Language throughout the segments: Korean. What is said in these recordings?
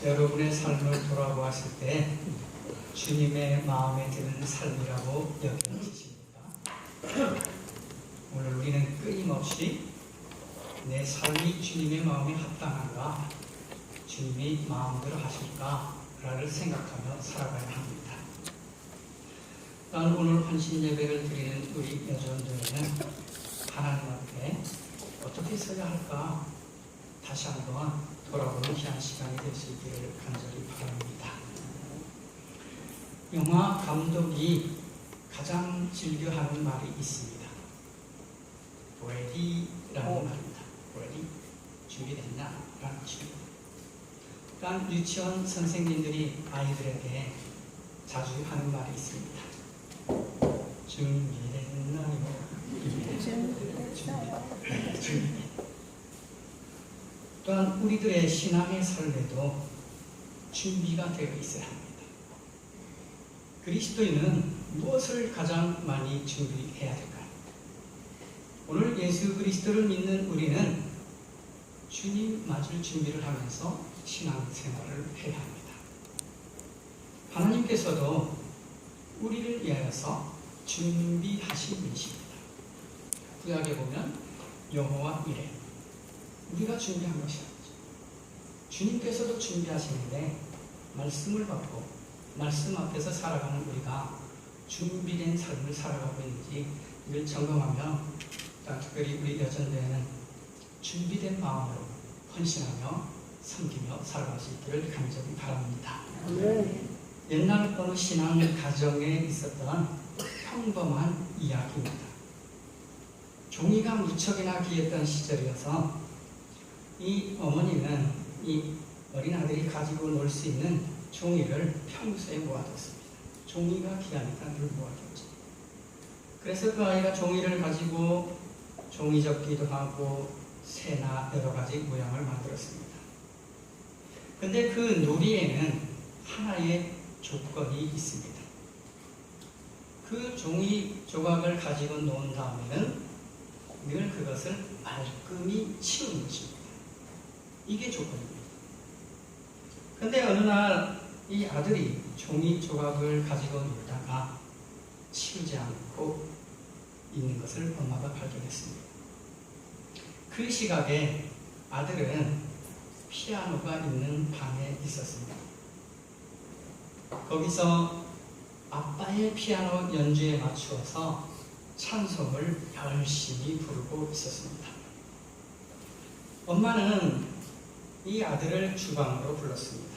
여러분의 삶을 돌아보았을 때 주님의 마음에 드는 삶이라고 여겨지십니까? 오늘 우리는 끊임없이 내 삶이 주님의 마음에 합당한가, 주님이 마음대로 하실까를 생각하며 살아가야 합니다. 또한 오늘 헌신 예배를 드리는 우리 여전들은 하나님 앞에 어떻게 서야 할까 다시 한번 돌아보는 귀한 시간이 될 수 있기를 간절히 바랍니다. 영화 감독이 가장 즐겨하는 말이 있습니다. ready라는 말입니다. ready? 준비됐나? 라는 질문. 또한 유치원 선생님들이 아이들에게 자주 하는 말이 있습니다. 준비됐나요? 준비. 또한 우리들의 신앙의 삶에도 준비가 되어 있어야 합니다. 그리스도인은 무엇을 가장 많이 준비해야 될까요? 오늘 예수 그리스도를 믿는 우리는 주님 맞을 준비를 하면서 신앙생활을 해야 합니다. 하나님께서도 우리를 위하여서 준비하신 분이십니다. 구약에 보면 여호와 이레, 우리가 준비한 것이 아니죠. 주님께서도 준비하시는데 말씀을 받고 말씀 앞에서 살아가는 우리가 준비된 삶을 살아가고 있는지 이를 점검하며, 특별히 우리 여전대회는 준비된 마음으로 헌신하며 섬기며 살아갈 수 있기를 간절히 바랍니다. 옛날 어느 신앙 가정에 있었던 평범한 이야기입니다. 종이가 무척이나 귀했던 시절이어서 이 어머니는 이 어린아들이 가지고 놀 수 있는 종이를 평소에 모아뒀습니다. 종이가 귀하니까 늘 모아뒀죠. 그래서 그 아이가 종이를 가지고 종이 접기도 하고 새나 여러 가지 모양을 만들었습니다. 근데 그 놀이에는 하나의 조건이 있습니다. 그 종이 조각을 가지고 놓은 다음에는 늘 그것을 말끔히 치우는 것입니다. 이게 조건입니다. 근데 어느 날 이 아들이 종이 조각을 가지고 놀다가 치우지 않고 있는 것을 엄마가 발견했습니다. 그 시각에 아들은 피아노가 있는 방에 있었습니다. 거기서 아빠의 피아노 연주에 맞추어서 찬송을 열심히 부르고 있었습니다. 엄마는 이 아들을 주방으로 불렀습니다.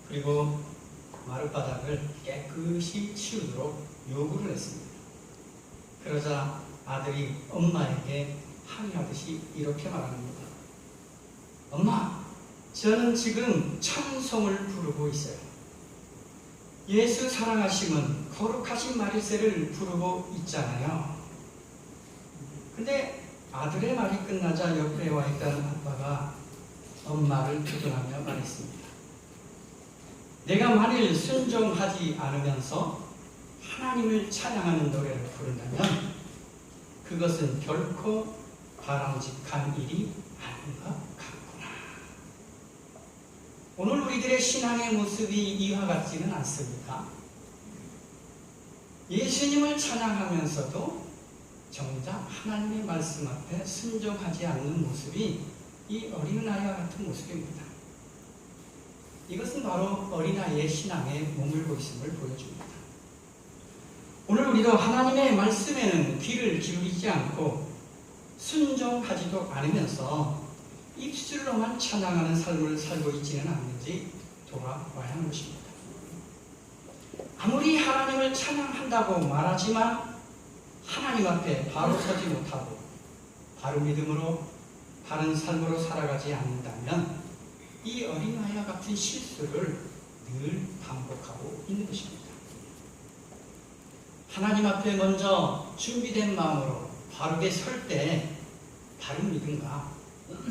그리고 마룻바닥을 깨끗이 치우도록 요구를 했습니다. 그러자 아들이 엄마에게 항의하듯이 이렇게 말합니다. 엄마, 저는 지금 찬송을 부르고 있어요. 예수 사랑하심은 거룩하신 마리새를 부르고 있잖아요. 근데 아들의 말이 끝나자 옆에 와 있던 아빠가 엄마를 두둔하며 말했습니다. 내가 만일 순종하지 않으면서 하나님을 찬양하는 노래를 부른다면 그것은 결코 바람직한 일이 아닌 것 같구나. 오늘 우리들의 신앙의 모습이 이와 같지는 않습니까? 예수님을 찬양하면서도 정작 하나님의 말씀 앞에 순종하지 않는 모습이 이 어린아이와 같은 모습입니다. 이것은 바로 어린아이의 신앙에 머물고 있음을 보여줍니다. 오늘 우리도 하나님의 말씀에는 귀를 기울이지 않고 순종하지도 않으면서 입술로만 찬양하는 삶을 살고 있지는 않는지 돌아봐야 하는 것입니다. 아무리 하나님을 찬양한다고 말하지만 하나님 앞에 바로 서지 못하고 바른 믿음으로 바른 삶으로 살아가지 않는다면 이 어린아이와 같은 실수를 늘 반복하고 있는 것입니다. 하나님 앞에 먼저 준비된 마음으로 바르게 설 때 바른 믿음과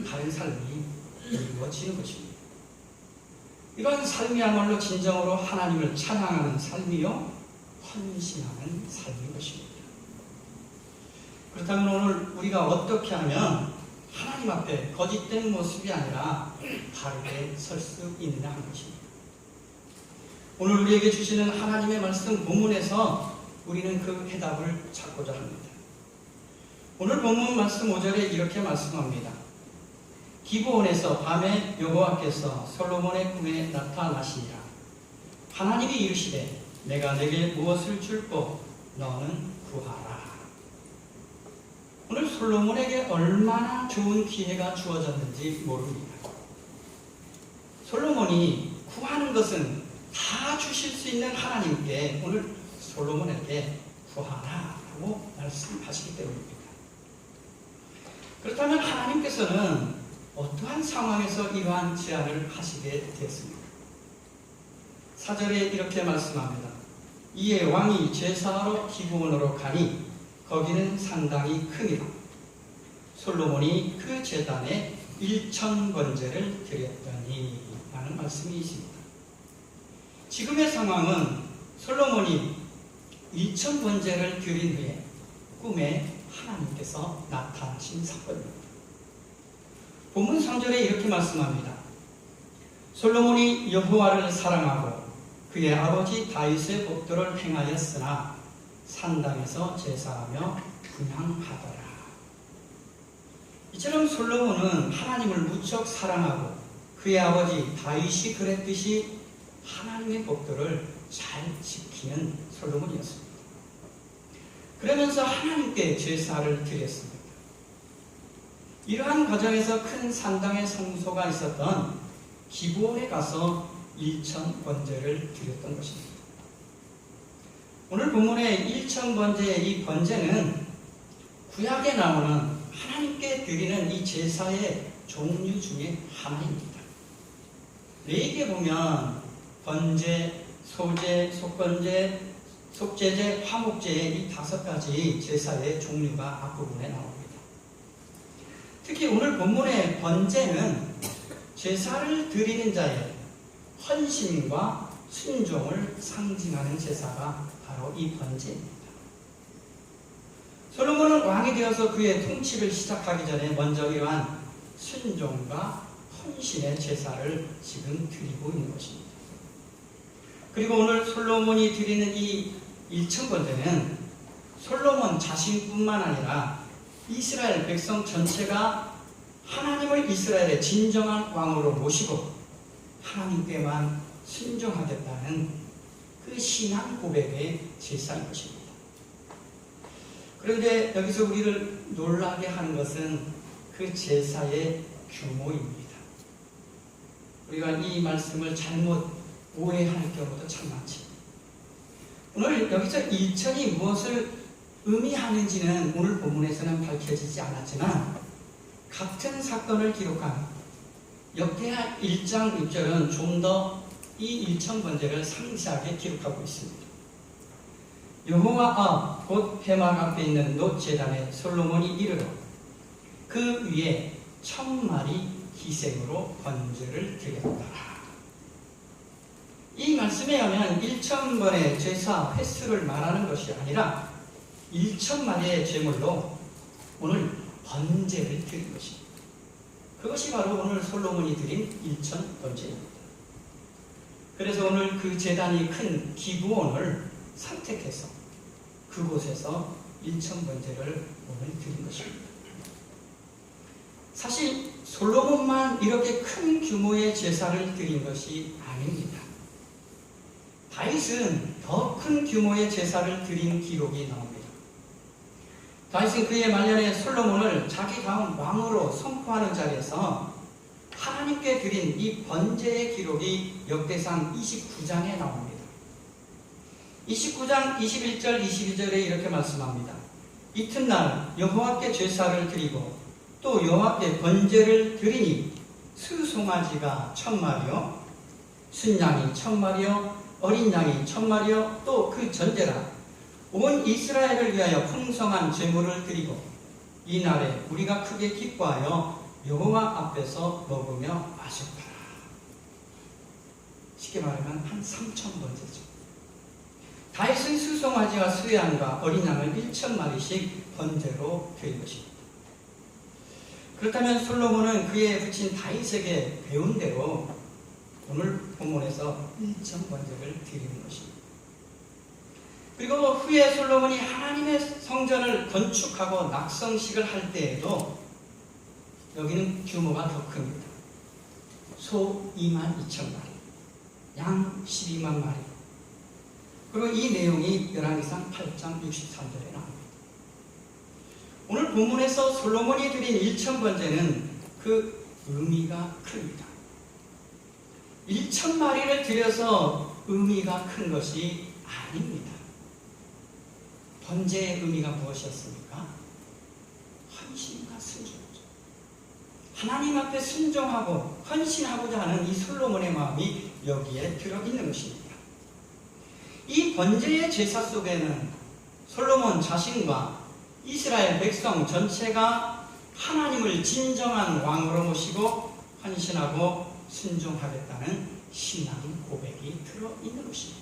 바른 삶이 이루어지는 것입니다. 이런 삶이야말로 진정으로 하나님을 찬양하는 삶이요 헌신하는 삶인 것입니다. 그렇다면 오늘 우리가 어떻게 하면 하나님 앞에 거짓된 모습이 아니라 바르게 설 수 있느냐 하는 것입니다. 오늘 우리에게 주시는 하나님의 말씀 본문에서 우리는 그 해답을 찾고자 합니다. 오늘 본문 말씀 5절에 이렇게 말씀합니다. 기브온에서 밤에 여호와께서 솔로몬의 꿈에 나타나시니라. 하나님이 이르시되 내가 내게 무엇을 줄꼬 너는 구하라. 오늘 솔로몬에게 얼마나 좋은 기회가 주어졌는지 모릅니다. 솔로몬이 구하는 것은 다 주실 수 있는 하나님께 오늘 솔로몬에게 구하라고 말씀하시기 때문입니다. 그렇다면 하나님께서는 어떠한 상황에서 이러한 제안을 하시게 되었습니까? 4절에 이렇게 말씀합니다. 이에 왕이 제사하러 기브온으로 가니 거기는 상당히 크니라. 솔로몬이 그 제단에 1000번제를 드렸더니 라는 말씀이 있습니다. 지금의 상황은 솔로몬이 1000번제를 드린 후에 꿈에 하나님께서 나타나신 사건입니다. 본문 3절에 이렇게 말씀합니다. 솔로몬이 여호와를 사랑하고 그의 아버지 다윗의 법도를 행하였으나 산당에서 제사하며 분향하더라. 이처럼 솔로몬은 하나님을 무척 사랑하고 그의 아버지 다윗이 그랬듯이 하나님의 법도를 잘 지키는 솔로몬이었습니다. 그러면서 하나님께 제사를 드렸습니다. 이러한 과정에서 큰 산당의 성소가 있었던 기브온에 가서 1000번제를 드렸던 것입니다. 오늘 본문의 1000번제의 이 번제는 구약에 나오는 하나님께 드리는 이 제사의 종류 중에 하나입니다. 레위기에 보면 번제, 소제, 속건제, 속제제, 화목제의 이 5가지 제사의 종류가 앞부분에 나옵니다. 특히 오늘 본문의 번제는 제사를 드리는 자의 헌신과 순종을 상징하는 제사가 바로 이 번제입니다. 솔로몬은 왕이 되어서 그의 통치를 시작하기 전에 먼저 이러한 순종과 헌신의 제사를 지금 드리고 있는 것입니다. 그리고 오늘 솔로몬이 드리는 이 1000번제는 솔로몬 자신뿐만 아니라 이스라엘 백성 전체가 하나님을 이스라엘의 진정한 왕으로 모시고 하나님께만 순종하겠다는 그 신앙 고백의 제사인 것입니다. 그런데 여기서 우리를 놀라게 하는 것은 그 제사의 규모입니다. 우리가 이 말씀을 잘못 오해할 경우도 참 많지. 오늘 여기서 1000이 무엇을 의미하는지는 오늘 본문에서는 밝혀지지 않았지만 같은 사건을 기록한 역대하 1장 6절은 좀 더 이 1000번제를 상세하게 기록하고 있습니다. 여호와 앞 곧 회막 앞에 있는 놋 제단에 솔로몬이 이르러 그 위에 1000마리 희생으로 번제를 드렸다. 이 말씀에 하면 1000번의 제사 횟수를 말하는 것이 아니라 1000마리의 제물로 오늘 번제를 드린 것입니다. 그것이 바로 오늘 솔로몬이 드린 1000번제입니다. 그래서 오늘 그 제단이 큰 기브온을 선택해서 그곳에서 1000번제를 오늘 드린 것입니다. 사실 솔로몬만 이렇게 큰 규모의 제사를 드린 것이 아닙니다. 다윗은 더 큰 규모의 제사를 드린 기록이 나옵니다. 다윗은 그의 말년에 솔로몬을 자기 다음 왕으로 선포하는 자리에서 하나님께 드린 이 번제의 기록이 역대상 29장에 나옵니다. 29장 21절 22절에 이렇게 말씀합니다. 이튿날 여호와께 제사를 드리고 또 여호와께 번제를 드리니 수송아지가 1000마리요 순양이 1000마리요 어린 양이 1000마리요 또 그 전제라 온 이스라엘을 위하여 풍성한 제물을 드리고 이날에 우리가 크게 기뻐하여 여호와 앞에서 먹으며 마셨더라. 쉽게 말하면 한 3000번제죠. 다윗은 수송아지와 수양과 어린 양을 1000마리씩 번제로 드린 것입니다. 그렇다면 솔로몬은 그의 부친 다윗에게 배운 대로 오늘 본문에서 1000번제를 드리는 것입니다. 그리고 후에 솔로몬이 하나님의 성전을 건축하고 낙성식을 할 때에도 여기는 규모가 더 큽니다. 소 22,000마리, 양 12만 마리. 그리고 이 내용이 열왕기상 8장 63절에 나옵니다. 오늘 본문에서 솔로몬이 드린 1000번제는 그 의미가 큽니다. 1000마리를 드려서 의미가 큰 것이 아닙니다. 번제의 의미가 무엇이었습니까? 헌신과 순종이죠. 하나님 앞에 순종하고 헌신하고자 하는 이 솔로몬의 마음이 여기에 들어있는 것입니다. 이 번제의 제사 속에는 솔로몬 자신과 이스라엘 백성 전체가 하나님을 진정한 왕으로 모시고 헌신하고 순종하겠다는 신앙 고백이 들어있는 것입니다.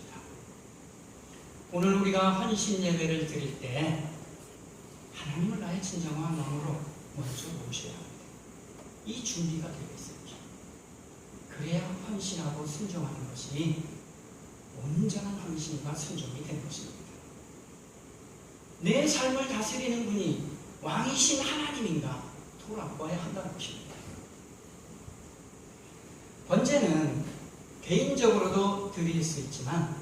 오늘 우리가 헌신 예배를 드릴 때 하나님을 나의 진정한 왕으로 먼저 모셔야 합니다. 이 준비가 되어 있습니다. 그래야 헌신하고 순종하는 것이 온전한 헌신과 순종이 되는 것입니다. 내 삶을 다스리는 분이 왕이신 하나님인가 돌아보아야 한다는 것입니다. 번제는 개인적으로도 드릴 수 있지만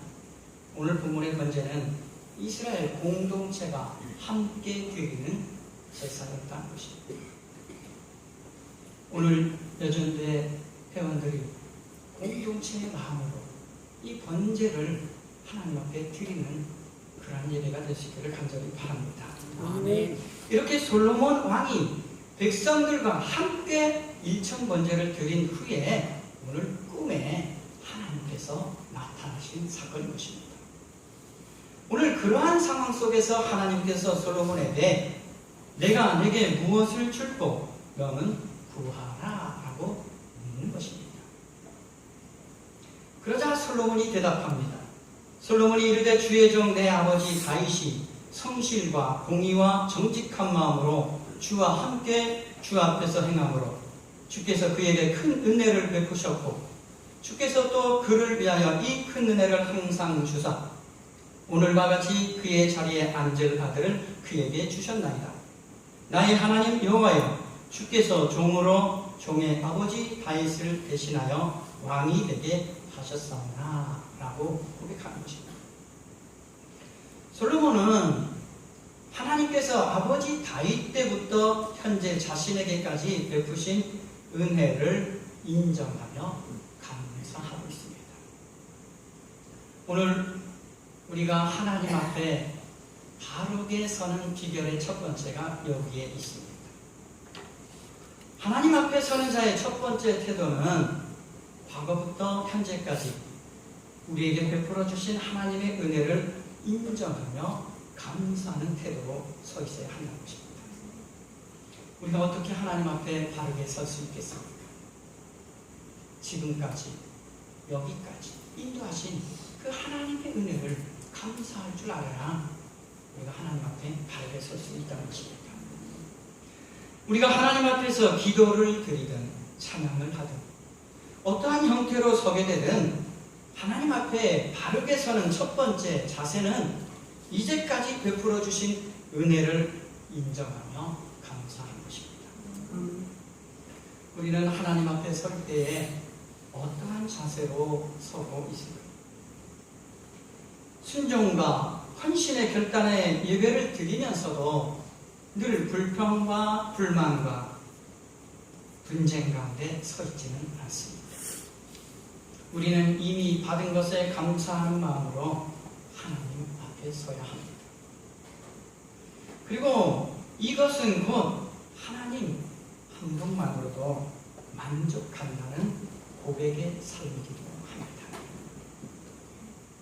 오늘 본문의 번제는 이스라엘 공동체가 함께 드리는 제사였다는 것입니다. 오늘 여전대 회원들이 공동체의 마음으로 이 번제를 하나님 앞에 드리는 그러한 예배가 될 수 있기를 간절히 바랍니다. 아멘. 이렇게 솔로몬 왕이 백성들과 함께 일천 번제를 드린 후에 오늘 꿈에 하나님께서 나타나신 사건인 것입니다. 오늘 그러한 상황 속에서 하나님께서 솔로몬에게 내가 내게 무엇을 줄고 너는 구하라 라고 묻는 것입니다. 그러자 솔로몬이 대답합니다. 솔로몬이 이르되 주의 종 내 아버지 다윗이 성실과 공의와 정직한 마음으로 주와 함께 주 앞에서 행함으로 주께서 그에게 큰 은혜를 베푸셨고 주께서 또 그를 위하여 이 큰 은혜를 항상 주사 오늘과 같이 그의 자리에 앉을 아들을 그에게 주셨나이다. 나의 하나님 여호와여 주께서 종으로 종의 아버지 다윗을 대신하여 왕이 되게 하셨사오나 라고 고백하는 것입니다. 솔로몬은 하나님께서 아버지 다윗 때부터 현재 자신에게까지 베푸신 은혜를 인정하며 감사하고 있습니다. 오늘 우리가 하나님 앞에 바르게 서는 비결의 첫 번째가 여기에 있습니다. 하나님 앞에 서는 자의 첫 번째 태도는 과거부터 현재까지 우리에게 베풀어 주신 하나님의 은혜를 인정하며 감사하는 태도로 서 있어야 한다는 것입니다. 우리가 어떻게 하나님 앞에 바르게 설 수 있겠습니까? 지금까지 여기까지 인도하신 그 하나님의 은혜를 감사할 줄 알아야 우리가 하나님 앞에 바르게 설 수 있다는 것입니다. 우리가 하나님 앞에서 기도를 드리든 찬양을 하든 어떠한 형태로 서게 되든 하나님 앞에 바르게 서는 첫 번째 자세는 이제까지 베풀어 주신 은혜를 인정하며 감사하는 것입니다. 우리는 하나님 앞에 설 때에 어떠한 자세로 서고 있을까요? 순종과 헌신의 결단의 예배를 드리면서도 늘 불평과 불만과 분쟁 가운데 서 있지는 않습니다. 우리는 이미 받은 것에 감사하는 마음으로 하나님 앞에 서야 합니다. 그리고 이것은 곧 하나님 한 분만으로도 만족한다는 고백의 삶이기도 합니다.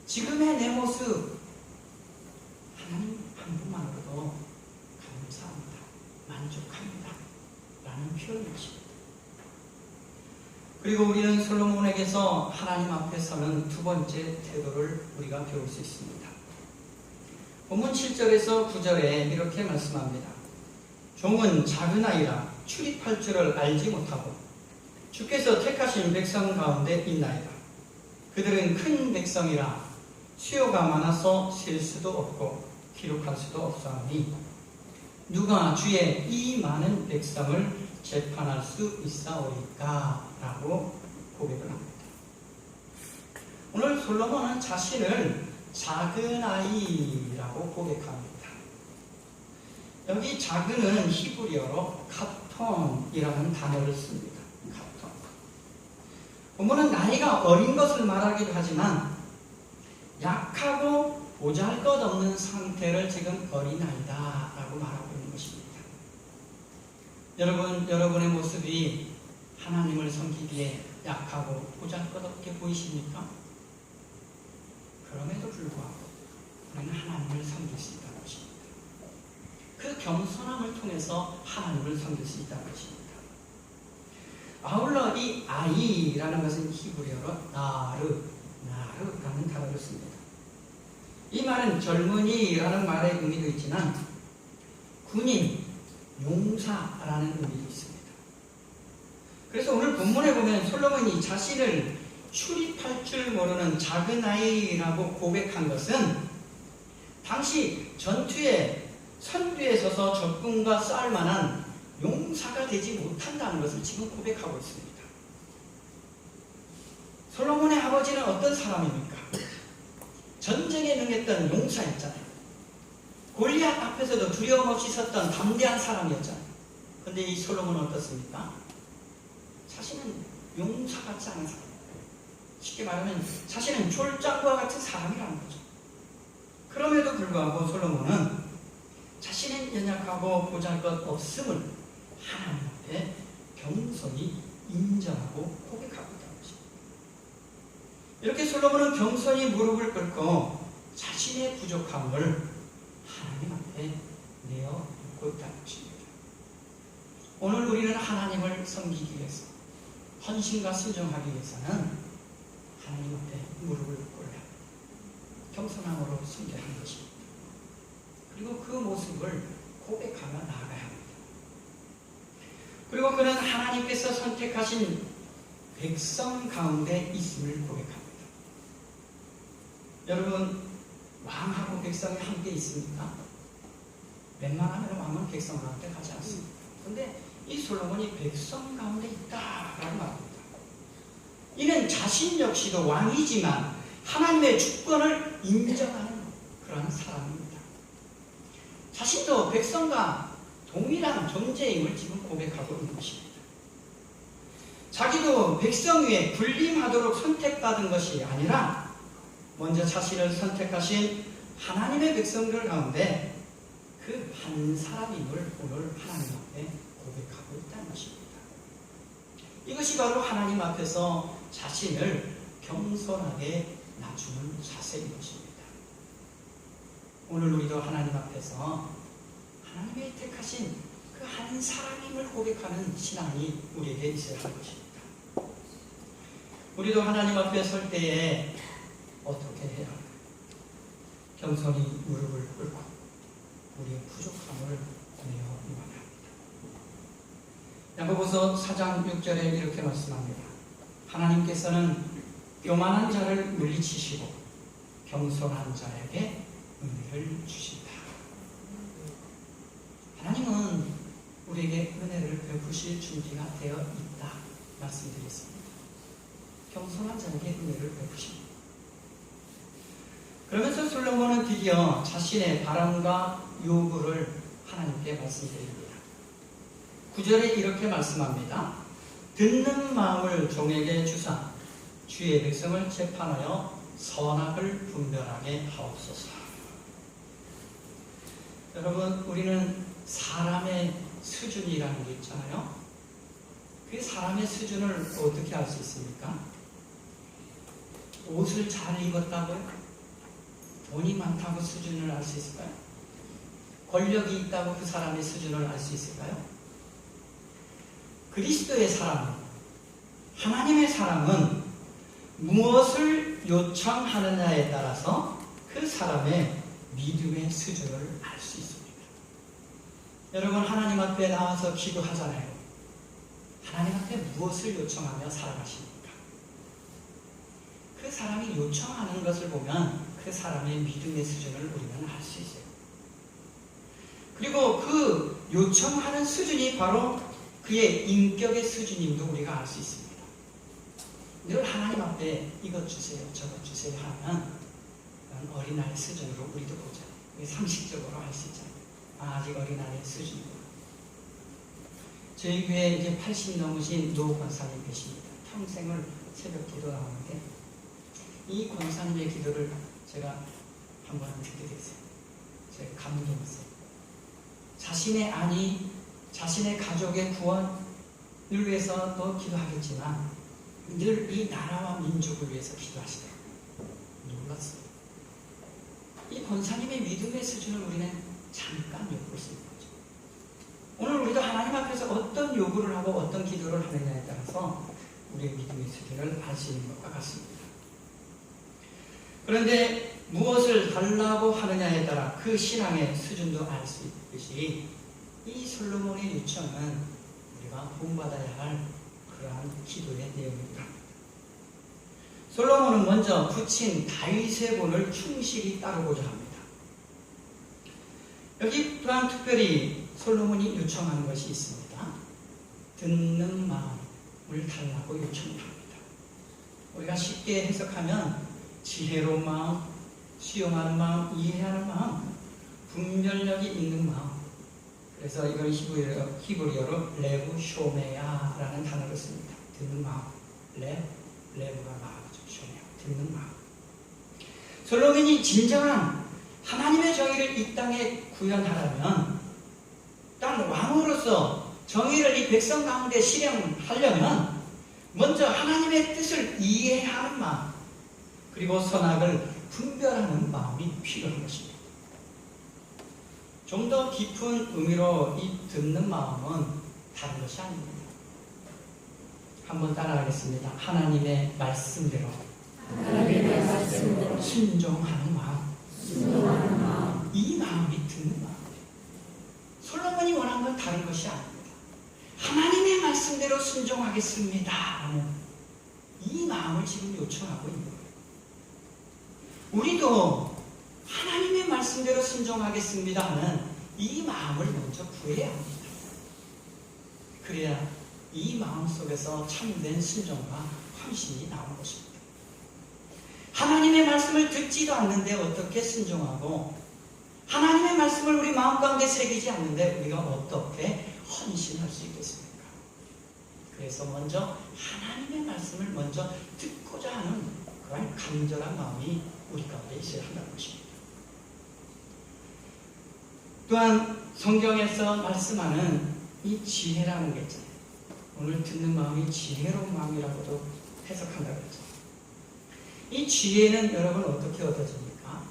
지금의 내 모습 하나님 한 분만으로도 감사합니다. 만족합니다. 라는 표현이십니다. 그리고 우리는 솔로몬에게서 하나님 앞에 서는 두 번째 태도를 우리가 배울 수 있습니다. 본문 7절에서 9절에 이렇게 말씀합니다. 종은 작은 아이라 출입할 줄을 알지 못하고 주께서 택하신 백성 가운데 있나이다. 그들은 큰 백성이라 수요가 많아서 셀 수도 없고 기록할 수도 없사오니 누가 주의 이 많은 백성을 재판할 수 있사오리까? 라고 고백을 합니다. 오늘 솔로몬은 자신을 작은 아이라고 고백합니다. 여기 작은은 히브리어로 카톤이라는 단어를 씁니다. 카톤. 본문은 나이가 어린 것을 말하기도 하지만 약하고 보잘것없는 상태를 지금 어린아이다 라고 말하고 있는 것입니다. 여러분의 모습이 하나님을 섬기기에 약하고 보잘것없게 보이십니까? 그럼에도 불구하고 우리는 하나님을 섬길 수 있다는 것입니다. 그 겸손함을 통해서 하나님을 섬길 수 있다는 것입니다. 아울러 이 아이라는 것은 히브리어로 나르라는 단어를 씁니다. 이 말은 젊은이라는 말의 의미도 있지만 군인, 용사라는 의미도 있습니다. 그래서 오늘 본문에 보면 솔로몬이 자신을 출입할 줄 모르는 작은 아이라고 고백한 것은 당시 전투에 선두에 서서 적군과 싸울 만한 용사가 되지 못한다는 것을 지금 고백하고 있습니다. 솔로몬의 아버지는 어떤 사람입니까? 전쟁에 능했던 용사였잖아요. 골리앗 앞에서도 두려움 없이 섰던 담대한 사람이었잖아요. 그런데 이 솔로몬은 어떻습니까? 자신은 용사 같지 않은 사람. 쉽게 말하면 자신은 쫄장과 같은 사람이라는 거죠. 그럼에도 불구하고 솔로몬은 자신은 연약하고 보잘것없음을 하나님 앞에 겸손히 인정하고 고백하고 있다는 것입니다. 이렇게 솔로몬은 겸손히 무릎을 꿇고 자신의 부족함을 하나님 앞에 내어놓고 있다는 것입니다. 오늘 우리는 하나님을 섬기기 위해서 헌신과 순종하기 위해서는 하나님 앞에 무릎을 꿇어야 겸손함으로 섬겨야 하는 것입니다. 그리고 그 모습을 고백하며 나아가야 합니다. 그리고 그는 하나님께서 선택하신 백성 가운데 있음을 고백합니다. 여러분, 왕하고 백성이 함께 있습니까? 웬만하면 왕은 백성 가운데 가지 않습니다. 그런데 이 솔로몬이 백성 가운데 있다라고 말합니다. 이는 자신 역시도 왕이지만 하나님의 주권을 인정하는 그런 사람입니다. 자신도 백성과 동일한 존재임을 지금 고백하고 있는 것입니다. 자기도 백성 위에 군림하도록 선택받은 것이 아니라 먼저 자신을 선택하신 하나님의 백성들 가운데 그 한 사람임을 오늘 하나님 앞에 고백하고 있다는 것입니다. 이것이 바로 하나님 앞에서 자신을 겸손하게 낮추는 자세인 것입니다. 오늘 우리도 하나님 앞에서 하나님의 택하신 그 한 사람임을 고백하는 신앙이 우리에게 있어야 할 것입니다. 우리도 하나님 앞에 설 때에 어떻게 해야 할까요? 겸손히 무릎을 꿇고 우리의 부족함을 내어 인정합니다. 야고보서 4장 6절에 이렇게 말씀합니다. 하나님께서는 교만한 자를 물리치시고 겸손한 자에게 은혜를 주신다. 하나님은 우리에게 은혜를 베푸실 준비가 되어 있다 말씀드렸습니다. 겸손한 자에게 은혜를 베푸십니다. 그러면서 솔로몬은 드디어 자신의 바람과 요구를 하나님께 말씀드립니다. 9절에 이렇게 말씀합니다. 듣는 마음을 종에게 주사 주의 백성을 재판하여 선악을 분별하게 하옵소서. 여러분, 우리는 사람의 수준이라는 게 있잖아요. 그 사람의 수준을 어떻게 알 수 있습니까? 옷을 잘 입었다고요? 돈이 많다고 수준을 알 수 있을까요? 권력이 있다고 그 사람의 수준을 알 수 있을까요? 그리스도의 사람, 하나님의 사람은 무엇을 요청하느냐에 따라서 그 사람의 믿음의 수준을 알 수 있습니다. 여러분, 하나님 앞에 나와서 기도하잖아요. 하나님 앞에 무엇을 요청하며 살아가십니까? 그 사람이 요청하는 것을 보면 그 사람의 믿음의 수준을 우리는 알 수 있어요. 그리고 그 요청하는 수준이 바로 그의 인격의 수준임도 우리가 알 수 있습니다. 늘 하나님 앞에 이것 주세요, 저것 주세요 하면 어린아이 수준으로 우리도 보죠. 상식적으로 알 수 있잖아요. 아직 어린아이 수준이구나. 저희 교회에 이제 80 넘으신 노 권사님 계십니다. 평생을 새벽 기도 나오는데 이 권사님의 기도를 제가 한번 듣게 됐어요. 제가 감동했어요. 자신의 아니, 자신의 가족의 구원을 위해서도 기도하겠지만 늘 이 나라와 민족을 위해서 기도하시더라고요. 놀랐어요. 이 권사님의 믿음의 수준을 우리는 잠깐 엿볼 수 있는 거죠. 하나님 앞에서 어떤 요구를 하고 어떤 기도를 하느냐에 따라서 우리의 믿음의 수준을 알 수 있는 것과 같습니다. 그런데 무엇을 달라고 하느냐에 따라 그 신앙의 수준도 알 수 있듯이 이 솔로몬의 요청은 우리가 본받아야 할 그러한 기도의 내용입니다. 솔로몬은 먼저 부친 다윗의 본을 충실히 따르고자 합니다. 여기 또한 특별히 솔로몬이 요청하는 것이 있습니다. 듣는 마음을 달라고 요청합니다. 우리가 쉽게 해석하면 지혜로운 마음, 수용하는 마음, 이해하는 마음, 분별력이 있는 마음. 그래서 이걸 히브리어로 레브 쇼메야라는 단어를 씁니다. 듣는 마음, 레브가 마음이죠. 쇼메야, 듣는 마음. 솔로몬이 진정한 하나님의 정의를 이 땅에 구현하려면, 땅 왕으로서 정의를 이 백성 가운데 실행하려면 먼저 하나님의 뜻을 이해하는 마음, 그리고 선악을 분별하는 마음이 필요한 것입니다. 좀 더 깊은 의미로 이 듣는 마음은 다른 것이 아닙니다. 한번 따라하겠습니다. 하나님의 말씀대로 순종하는 마음. 이 마음이 듣는 마음. 솔로몬이 원한 건 다른 것이 아닙니다. 하나님의 말씀대로 순종하겠습니다 하는 이 마음을 지금 요청하고 있는 거예요. 우리도 하나님의 말씀대로 순종하겠습니다 하는 이 마음을 먼저 구해야 합니다. 그래야 이 마음 속에서 참된 순종과 헌신이 나오는 것입니다. 하나님의 말씀을 듣지도 않는데 어떻게 순종하고, 하나님의 말씀을 우리 마음 가운데 새기지 않는데 우리가 어떻게 헌신할 수 있겠습니까? 그래서 먼저 하나님의 말씀을 먼저 듣고자 하는 그런 간절한 마음이 우리 가운데 있어야 한다는 것입니다. 또한 성경에서 말씀하는 이 지혜라는 게 있잖아요. 오늘 듣는 마음이 지혜로운 마음이라고도 해석한다고 했죠. 이 지혜는 여러분 어떻게 얻어집니까?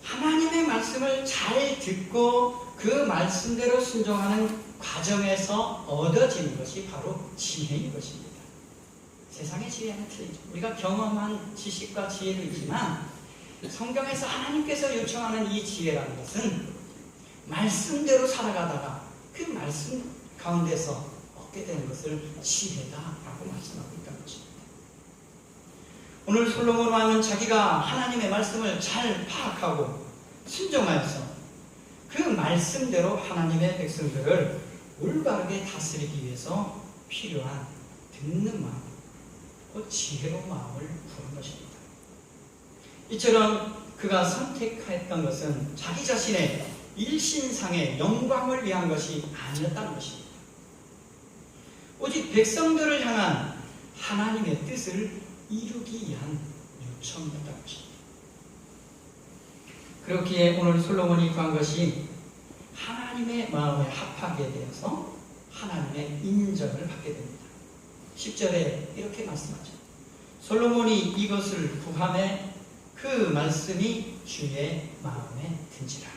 하나님의 말씀을 잘 듣고 그 말씀대로 순종하는 과정에서 얻어지는 것이 바로 지혜인 것입니다. 세상의 지혜는 틀리죠. 우리가 경험한 지식과 지혜도 있지만 성경에서 하나님께서 요청하는 이 지혜라는 것은 말씀대로 살아가다가 그 말씀 가운데서 얻게 되는 것을 지혜다라고 말씀하고 있다는 것입니다. 오늘 솔로몬 왕은 자기가 하나님의 말씀을 잘 파악하고 순종하여서 그 말씀대로 하나님의 백성들을 올바르게 다스리기 위해서 필요한 듣는 마음, 그 지혜로운 마음을 구한 것입니다. 이처럼 그가 선택했던 것은 자기 자신의 일신상의 영광을 위한 것이 아니었다는 것입니다. 오직 백성들을 향한 하나님의 뜻을 이루기 위한 요청이었다는 것입니다. 그렇기에 오늘 솔로몬이 구한 것이 하나님의 마음에 합하게 되어서 하나님의 인정을 받게 됩니다. 10절에 이렇게 말씀하죠. 솔로몬이 이것을 구함에 그 말씀이 주의 마음에 든지라.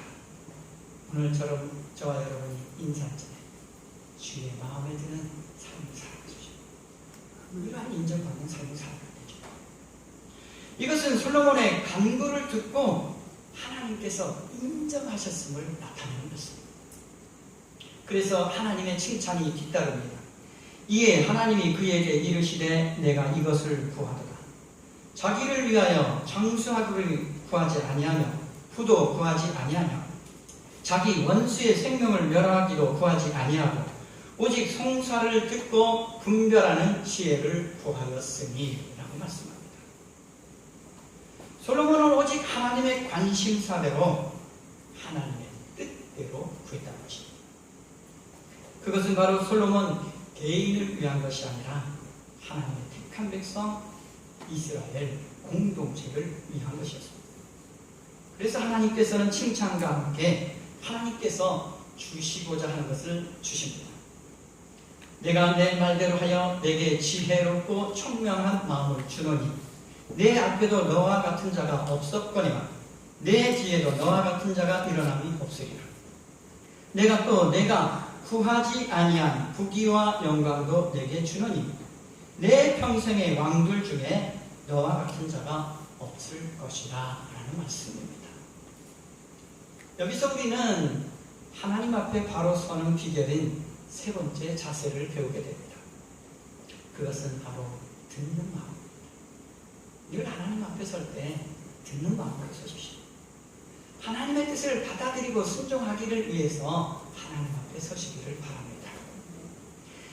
오늘처럼 저와 여러분이 인사할 때 주의 마음에 드는 삶을 살아가십시오. 이러한 인정받는 삶을 살아가야 되죠. 이것은 솔로몬의 간구를 듣고 하나님께서 인정하셨음을 나타내는 것입니다. 그래서 하나님의 칭찬이 뒤따릅니다. 이에 하나님이 그에게 이르시되 내가 이것을 구하도다. 자기를 위하여 장수하기를 구하지 아니하며 부도 구하지 아니하며 자기 원수의 생명을 멸하기도 구하지 아니하고 오직 송사를 듣고 분별하는 지혜를 구하였으니 라고 말씀합니다. 솔로몬은 오직 하나님의 관심사대로 하나님의 뜻대로 구했다는 것입니다. 그것은 바로 솔로몬 개인을 위한 것이 아니라 하나님의 택한 백성 이스라엘 공동체를 위한 것이었습니다. 그래서 하나님께서는 칭찬과 함께 하나님께서 주시고자 하는 것을 주십니다. 내가 내 말대로 하여 내게 지혜롭고 총명한 마음을 주노니 내 앞에도 너와 같은 자가 없었거니와 내 뒤에도 너와 같은 자가 일어남이 없으리라. 내가 구하지 아니한 부귀와 영광도 내게 주노니 내 평생의 왕들 중에 너와 같은 자가 없을 것이라 라는 말씀입니다. 여기서 우리는 하나님 앞에 바로 서는 비결인 세 번째 자세를 배우게 됩니다. 그것은 바로 듣는 마음. 늘 하나님 앞에 설 때 듣는 마음으로 서십시오. 하나님의 뜻을 받아들이고 순종하기를 위해서 하나님 앞에 서시기를 바랍니다.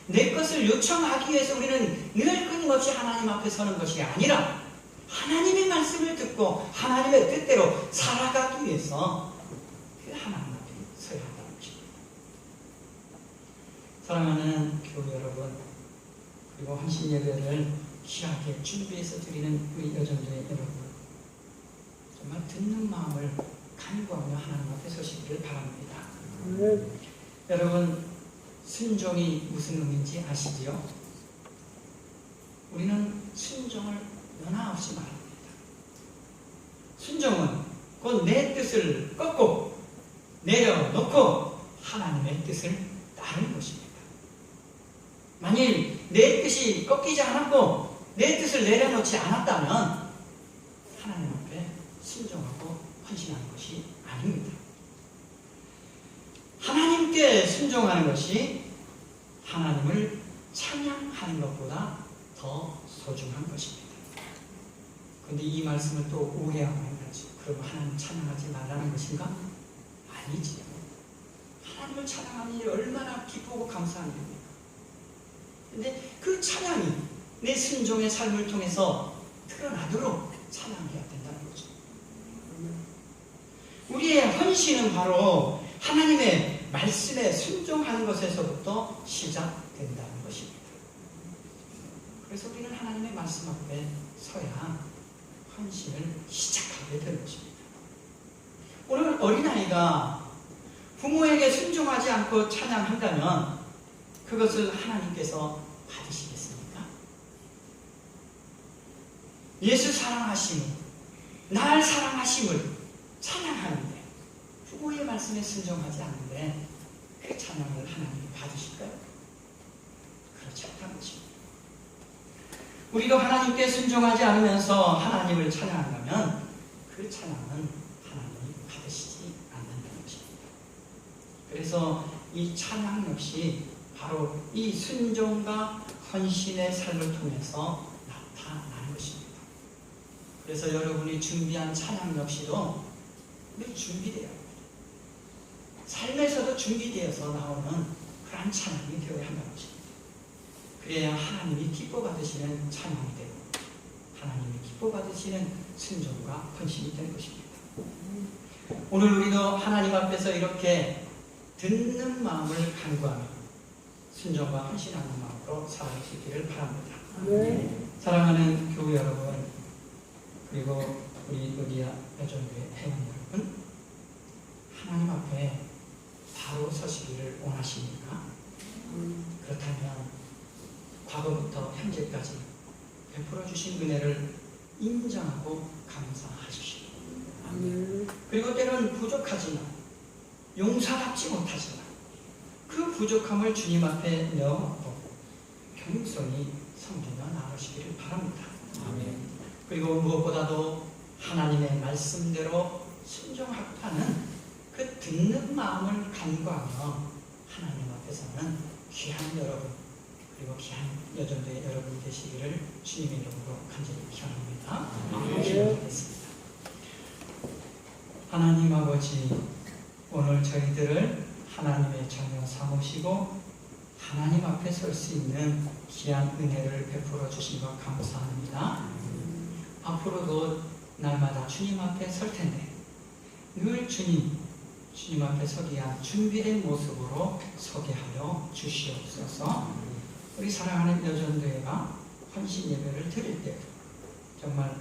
내 것을 요청하기 위해서 우리는 늘 끊임없이 하나님 앞에 서는 것이 아니라 하나님의 말씀을 듣고 하나님의 뜻대로 살아가기 위해서 그 하나님 앞에 서야 한다는 것입니다. 사랑하는 교우 여러분, 그리고 헌신 예배를 귀하게 준비해서 드리는 우리 여전도의 여러분, 정말 듣는 마음을 간구하며 하나님 앞에 서시기를 바랍니다. 여러분, 순종이 무슨 의미인지 아시지요? 우리는 순종을 원하 없이 말합니다. 순종은 곧 내 뜻을 꺾고 내려놓고 하나님의 뜻을 따르는 것입니다. 만일 내 뜻이 꺾이지 않았고 내 뜻을 내려놓지 않았다면 하나님 앞에 순종하고 헌신하는 것이 아닙니다. 하나님께 순종하는 것이 하나님을 찬양하는 것보다 더 소중한 것입니다. 그런데 이 말씀을 또 오해하고 있는지, 그러면 하나님 찬양하지 말라는 것인가? 아니지요. 하나님을 찬양하는 일이 얼마나 기쁘고 감사한 일입니까? 그런데 그 찬양이 내 순종의 삶을 통해서 드러나도록 찬양해야 된다는 거죠. 우리의 헌신은 바로 하나님의 말씀에 순종하는 것에서부터 시작된다는 것입니다. 그래서 우리는 하나님의 말씀 앞에 서야 헌신을 시작하게 되는 것입니다. 오늘 어린아이가 부모에게 순종하지 않고 찬양한다면 그것을 하나님께서 받으시겠습니까? 예수 사랑하심을, 날 사랑하심을 찬양하는데 부모의 말씀에 순종하지 않는데 그 찬양을 하나님이 받으실까요? 그렇지 않다는 것입니다. 우리도 하나님께 순종하지 않으면서 하나님을 찬양한다면 그 찬양은 하나님이 받으시지 않는다는 것입니다. 그래서 이 찬양 역시 바로 이 순종과 헌신의 삶을 통해서 나타나는 것입니다. 그래서 여러분이 준비한 찬양 역시도 늘 준비되어야 합니다. 삶에서도 준비되어서 나오는 그러한 찬양이 되어야 한다는 것입니다. 그래야 하나님이 기뻐 받으시는 찬양이 되고 하나님이 기뻐 받으시는 순종과 헌신이 되는 것입니다. 오늘 우리도 하나님 앞에서 이렇게 듣는 마음을 간구하며 순종과 헌신하는 마음으로 살아갈 수 있기를 바랍니다. 사랑하는 교우 여러분, 그리고 우리 의리야 여전도의 회원 여러분, 하나님 앞에 바로 서시기를 원하십니까? 그렇다면 과거부터 현재까지 베풀어 주신 은혜를 인정하고 감사하십시오. 그리고 때로는 부족하지만 용서받지 못하지만 그 부족함을 주님 앞에 내어놓고 겸손히 섬기며 나아가시기를 바랍니다. 그리고 무엇보다도 하나님의 말씀대로 순종하는 그 듣는 마음을 간구하며 하나님 앞에서는 귀한 여러분, 그리고 귀한 여전도의 여러분 되시기를 주님의 이름으로 간절히 기원합니다. 기도하겠습니다. 하나님 아버지, 오늘 저희들을 하나님의 자녀 삼으시고 하나님 앞에 설 수 있는 귀한 은혜를 베풀어 주신 것 감사합니다. 앞으로도 날마다 주님 앞에 설 텐데 늘 주님 앞에 서기 위한 준비된 모습으로 서게 하여 주시옵소서. 우리 사랑하는 여전도회가 헌신 예배를 드릴 때 정말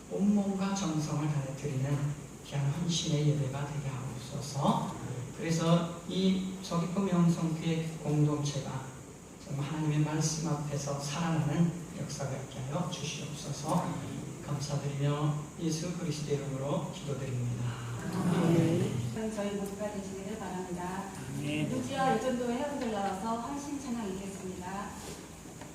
온몸과 정성을 다해 드리는 귀한 헌신의 예배가 되게 하옵소서. 그래서 이 서귀포 명성교회 공동체가 정말 하나님의 말씀 앞에서 살아나는 역사가 있게 하여 주시옵소서. 감사드리며 예수 그리스도의 이름으로 기도드립니다. 저희 모두가 되시기를 바랍니다. 네. 육지와 예전도 회원들과